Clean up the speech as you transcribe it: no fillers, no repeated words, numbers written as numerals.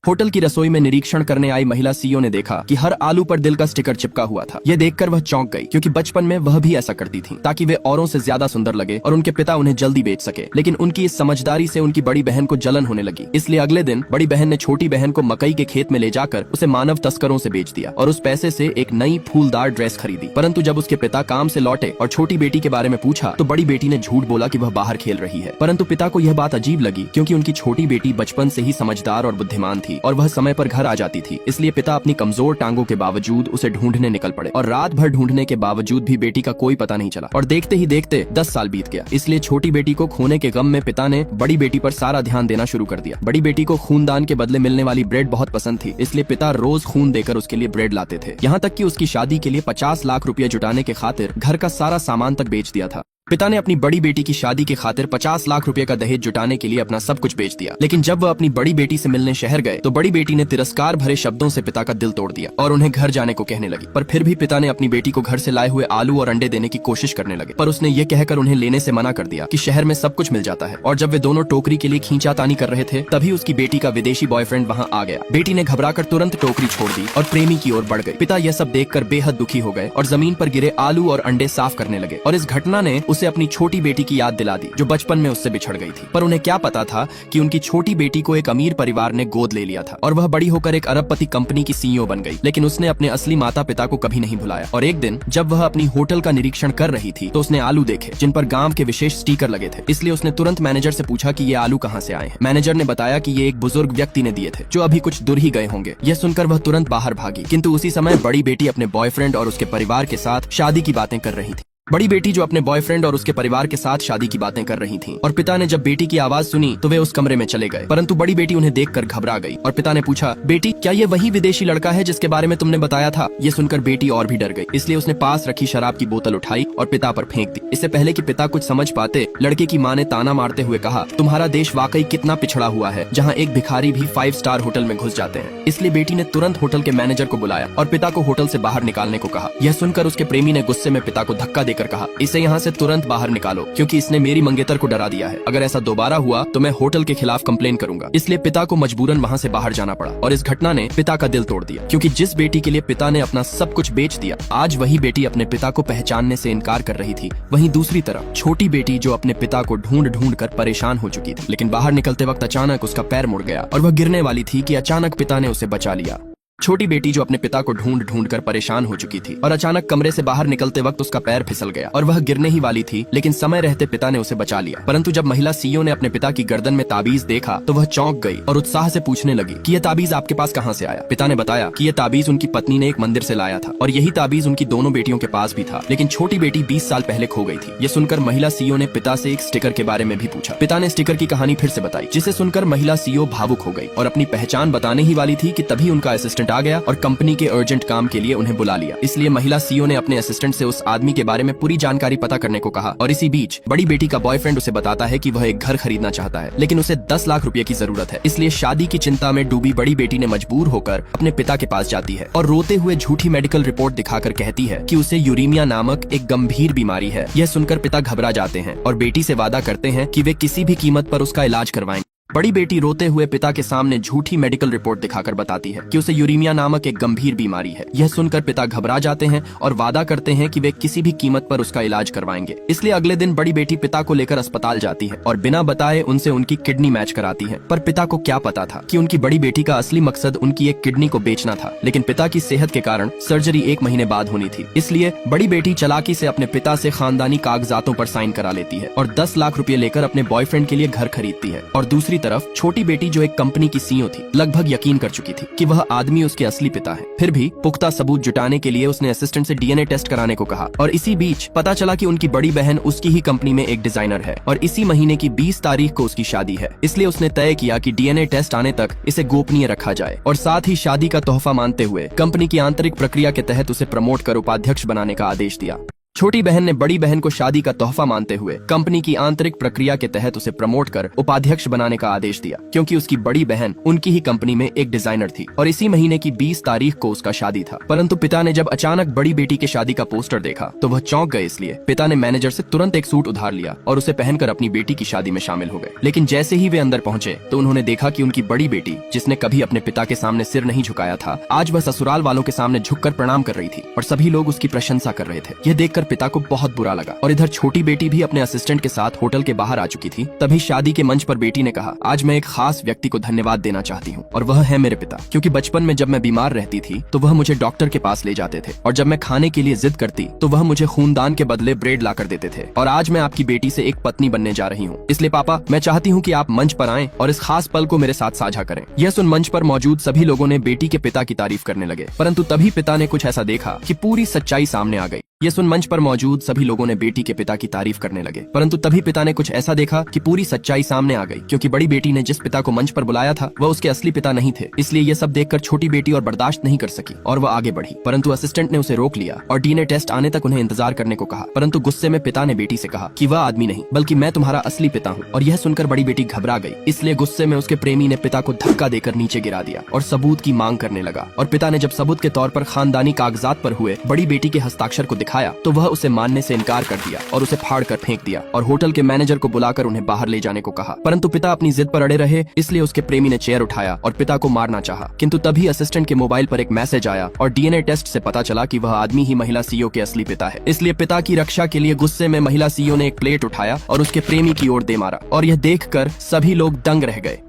Hotel की रसोई में निरीक्षण करने आई महिला सीईओ ने देखा कि हर आलू पर दिल का स्टिकर चिपका हुआ था। यह देखकर वह चौंक गई, क्योंकि बचपन में वह भी ऐसा करती थी ताकि वे औरों से ज्यादा सुंदर लगे और उनके पिता उन्हें जल्दी बेच सके। लेकिन उनकी इस समझदारी से उनकी बड़ी बहन को जलन होने लगी। इसलिए अगले दिन बड़ी बहन ने छोटी बहन को मकई के खेत में ले जाकर उसे मानव तस्करों से बेच दिया और उस पैसे से एक नई फूलदार ड्रेस खरीदी। परंतु जब उसके पिता काम से लौटे और छोटी बेटी के बारे में पूछा तो बड़ी बेटी ने झूठ बोला कि वह बाहर खेल रही है। परंतु पिता को यह बात अजीब लगी, क्योंकि उनकी छोटी बेटी बचपन से ही समझदार और बुद्धिमान थी और वह समय पर घर आ जाती थी। इसलिए पिता अपनी कमजोर टांगों के बावजूद उसे ढूंढने निकल पड़े और रात भर ढूंढने के बावजूद भी बेटी का कोई पता नहीं चला और देखते ही देखते 10 साल बीत गया। इसलिए छोटी बेटी को खोने के गम में पिता ने बड़ी बेटी पर सारा ध्यान देना शुरू कर दिया। बड़ी बेटी को खूनदान के बदले मिलने वाली ब्रेड बहुत पसंद थी, इसलिए पिता रोज खून देकर उसके लिए ब्रेड लाते थे। यहाँ तक कि उसकी शादी के लिए 50 लाख रुपया जुटाने के खातिर घर का सारा सामान तक बेच दिया था। पिता ने अपनी बड़ी बेटी की शादी के खातिर 50 लाख रुपए का दहेज जुटाने के लिए अपना सब कुछ बेच दिया। लेकिन जब वह अपनी बड़ी बेटी से मिलने शहर गए तो बड़ी बेटी ने तिरस्कार भरे शब्दों से पिता का दिल तोड़ दिया और उन्हें घर जाने को कहने लगी। पर फिर भी पिता ने अपनी बेटी को घर से लाए हुए आलू और अंडे देने की कोशिश करने लगे, पर उसने ये कहकर उन्हें लेने से मना कर दिया कि शहर में सब कुछ मिल जाता है। और जब वे दोनों टोकरी के लिए खींचातानी कर रहे थे तभी उसकी बेटी का विदेशी बॉयफ्रेंड वहाँ आ गया। बेटी ने घबराकर तुरंत टोकरी छोड़ दी और प्रेमी की ओर बढ़ गई। पिता यह सब देखकर बेहद दुखी हो गए और जमीन पर गिरे आलू और अंडे साफ करने लगे। और इस घटना ने उसे अपनी छोटी बेटी की याद दिला दी जो बचपन में उससे बिछड़ गई थी। पर उन्हें क्या पता था कि उनकी छोटी बेटी को एक अमीर परिवार ने गोद ले लिया था और वह बड़ी होकर एक अरबपति कंपनी की सीईओ बन गई। लेकिन उसने अपने असली माता पिता को कभी नहीं भुलाया। और एक दिन जब वह अपनी होटल का निरीक्षण कर रही थी तो उसने आलू देखे जिन पर गांव के विशेष स्टिकर लगे थे। इसलिए उसने तुरंत मैनेजर से पूछा कि ये आलू कहाँ से आए हैं। मैनेजर ने बताया कि ये एक बुजुर्ग व्यक्ति ने दिए थे जो अभी कुछ दूर ही गए होंगे। यह सुनकर वह तुरंत बाहर भागी, किंतु उसी समय बड़ी बेटी अपने बॉयफ्रेंड और उसके परिवार के साथ शादी की बातें कर रही थी। बड़ी बेटी जो अपने बॉयफ्रेंड और उसके परिवार के साथ शादी की बातें कर रही थी। और पिता ने जब बेटी की आवाज सुनी तो वे उस कमरे में चले गए, परंतु बड़ी बेटी उन्हें देखकर घबरा गई और पिता ने पूछा, बेटी क्या ये वही विदेशी लड़का है जिसके बारे में तुमने बताया था? ये सुनकर बेटी और भी डर गई, इसलिए उसने पास रखी शराब की बोतल उठाई और पिता पर फेंक दी। इससे पहले कि पिता कुछ समझ पाते, लड़के की माँ ने ताना मारते हुए कहा, तुम्हारा देश वाकई कितना पिछड़ा हुआ है, जहाँ एक भिखारी भी 5 स्टार होटल में घुस जाते हैं। इसलिए बेटी ने तुरंत होटल के मैनेजर को बुलाया और पिता को होटल से बाहर निकालने को कहा। यह सुनकर उसके प्रेमी ने गुस्से में पिता को धक्का देकर कहा, इसे यहाँ से तुरंत बाहर निकालो, क्योंकि इसने मेरी मंगेतर को डरा दिया है। अगर ऐसा दोबारा हुआ तो मैं होटल के खिलाफ कंप्लेन करूंगा। इसलिए पिता को मजबूरन वहाँ से बाहर जाना पड़ा और इस घटना ने पिता का दिल तोड़ दिया, क्योंकि जिस बेटी के लिए पिता ने अपना सब कुछ बेच दिया, आज वही बेटी अपने पिता को पहचानने से इनकार कर रही थी। वहीं दूसरी तरफ छोटी बेटी जो अपने पिता को ढूंढ ढूंढ कर परेशान हो चुकी थी, लेकिन बाहर निकलते वक्त अचानक उसका पैर मुड़ गया और वह गिरने वाली थी कि अचानक पिता ने उसे बचा लिया। छोटी बेटी जो अपने पिता को ढूंढ ढूंढ कर परेशान हो चुकी थी और अचानक कमरे से बाहर निकलते वक्त उसका पैर फिसल गया और वह गिरने ही वाली थी, लेकिन समय रहते पिता ने उसे बचा लिया। परंतु जब महिला सीईओ ने अपने पिता की गर्दन में ताबीज देखा तो वह चौंक गई और उत्साह से पूछने लगी कि यह ताबीज आपके पास कहाँ से आया? पिता ने बताया कि यह ताबीज उनकी पत्नी ने एक मंदिर से लाया था और यही ताबीज उनकी दोनों बेटियों के पास भी था, लेकिन छोटी बेटी 20 साल पहले खो गई थी। यह सुनकर महिला सीईओ ने पिता से एक स्टिकर के बारे में भी पूछा। पिता ने स्टिकर की कहानी फिर से बताई, जिसे सुनकर महिला सीईओ भावुक हो गई और अपनी पहचान बताने ही वाली थी कि तभी उनका असिस्टेंट आ गया और कंपनी के अर्जेंट काम के लिए उन्हें बुला लिया। इसलिए महिला सीईओ ने अपने असिस्टेंट से उस आदमी के बारे में पूरी जानकारी पता करने को कहा। और इसी बीच बड़ी बेटी का बॉयफ्रेंड उसे बताता है कि वह एक घर खरीदना चाहता है, लेकिन उसे 10 लाख रुपए की जरूरत है। इसलिए शादी की चिंता में डूबी बड़ी बेटी ने मजबूर होकर अपने पिता के पास जाती है और रोते हुए झूठी मेडिकल रिपोर्ट दिखाकर कहती है कि उसे यूरेमिया नामक एक गंभीर बीमारी है। यह सुनकर पिता घबरा जाते हैं और बेटी से वादा करते हैं कि वे किसी भी कीमत पर उसका इलाज करवाएंगे। बड़ी बेटी रोते हुए पिता के सामने झूठी मेडिकल रिपोर्ट दिखाकर बताती है कि उसे यूरेमिया नामक एक गंभीर बीमारी है। यह सुनकर पिता घबरा जाते हैं और वादा करते हैं कि वे किसी भी कीमत पर उसका इलाज करवाएंगे। इसलिए अगले दिन बड़ी बेटी पिता को लेकर अस्पताल जाती है और बिना बताए उनसे उनकी किडनी मैच कराती है। पर पिता को क्या पता था कि उनकी बड़ी बेटी का असली मकसद उनकी एक किडनी को बेचना था। लेकिन पिता की सेहत के कारण सर्जरी 1 महीने बाद होनी थी, इसलिए बड़ी बेटी चालाकी से अपने पिता से खानदानी कागजातों पर साइन करा लेती है और 10 लाख रुपए लेकर अपने बॉयफ्रेंड के लिए घर खरीदती है। और दूसरी तरफ छोटी बेटी जो एक कंपनी की सीईओ थी, लगभग यकीन कर चुकी थी कि वह आदमी उसके असली पिता है। फिर भी पुख्ता सबूत जुटाने के लिए उसने असिस्टेंट से डीएनए टेस्ट कराने को कहा। और इसी बीच पता चला कि उनकी बड़ी बहन उसकी ही कंपनी में एक डिजाइनर है और इसी महीने की 20 तारीख को उसकी शादी है। इसलिए उसने तय किया कि डीएनए टेस्ट आने तक इसे गोपनीय रखा जाए और साथ ही शादी का तोहफा मानते हुए कंपनी की आंतरिक प्रक्रिया के तहत उसे प्रमोट कर उपाध्यक्ष बनाने का आदेश दिया। छोटी बहन ने बड़ी बहन को शादी का तोहफा मानते हुए कंपनी की आंतरिक प्रक्रिया के तहत उसे प्रमोट कर उपाध्यक्ष बनाने का आदेश दिया, क्योंकि उसकी बड़ी बहन उनकी ही कंपनी में एक डिजाइनर थी और इसी महीने की 20 तारीख को उसका शादी था। परंतु पिता ने जब अचानक बड़ी बेटी के शादी का पोस्टर देखा तो वह चौंक गए। इसलिए पिता ने मैनेजर से तुरंत एक सूट उधार लिया और उसे पहनकर अपनी बेटी की शादी में शामिल हो गए। लेकिन जैसे ही वे अंदर पहुंचे तो उन्होंने देखा कि उनकी बड़ी बेटी, जिसने कभी अपने पिता के सामने सिर नहीं झुकाया था, आज वह ससुराल वालों के सामने झुककर प्रणाम कर रही थी और सभी लोग उसकी प्रशंसा कर रहे थे। यह देखकर पिता को बहुत बुरा लगा और इधर छोटी बेटी भी अपने असिस्टेंट के साथ होटल के बाहर आ चुकी थी। तभी शादी के मंच पर बेटी ने कहा, आज मैं एक खास व्यक्ति को धन्यवाद देना चाहती हूँ और वह है मेरे पिता, क्योंकि बचपन में जब मैं बीमार रहती थी तो वह मुझे डॉक्टर के पास ले जाते थे और जब मैं खाने के लिए जिद करती तो वह मुझे खूनदान के बदले ब्रेड ला कर देते थे। और आज मैं आपकी बेटी से एक पत्नी बनने जा रही हूँ, इसलिए पापा मैं चाहती हूँ कि आप मंच पर आएं और इस खास पल को मेरे साथ साझा करें। यह सुन मंच पर मौजूद सभी लोगों ने बेटी के पिता की तारीफ करने लगे, परंतु तभी पिता ने कुछ ऐसा देखा कि पूरी सच्चाई सामने आ गई। ये सुन मंच पर मौजूद सभी लोगों ने बेटी के पिता की तारीफ करने लगे, परंतु तभी पिता ने कुछ ऐसा देखा कि पूरी सच्चाई सामने आ गई, क्योंकि बड़ी बेटी ने जिस पिता को मंच पर बुलाया था वह उसके असली पिता नहीं थे। इसलिए ये सब देखकर छोटी बेटी और बर्दाश्त नहीं कर सकी और वह आगे बढ़ी, परंतु असिस्टेंट ने उसे रोक लिया और डीएनए टेस्ट आने तक उन्हें इंतजार करने को कहा। परंतु गुस्से में पिता ने बेटी से कहा कि वह आदमी नहीं बल्कि मैं तुम्हारा असली पिता हूँ। और यह सुनकर बड़ी बेटी घबरा गई, इसलिए गुस्से में उसके प्रेमी ने पिता को धक्का देकर नीचे गिरा दिया और सबूत की मांग करने लगा। और पिता ने जब सबूत के तौर पर खानदानी कागजात पर हुए बड़ी बेटी के हस्ताक्षर को दिखाया तो वह उसे मानने से इनकार कर दिया और उसे फाड़ कर फेंक दिया और होटल के मैनेजर को बुलाकर उन्हें बाहर ले जाने को कहा। परंतु पिता अपनी जिद पर अड़े रहे, इसलिए उसके प्रेमी ने चेयर उठाया और पिता को मारना चाहा। किंतु तभी असिस्टेंट के मोबाइल पर एक मैसेज आया और डीएनए टेस्ट से पता चला कि वह आदमी ही महिला सीईओ के असली पिता है। इसलिए पिता की रक्षा के लिए गुस्से में महिला सीईओ ने एक प्लेट उठाया और उसके प्रेमी की ओर दे मारा और यह देखकर सभी लोग दंग रह गए।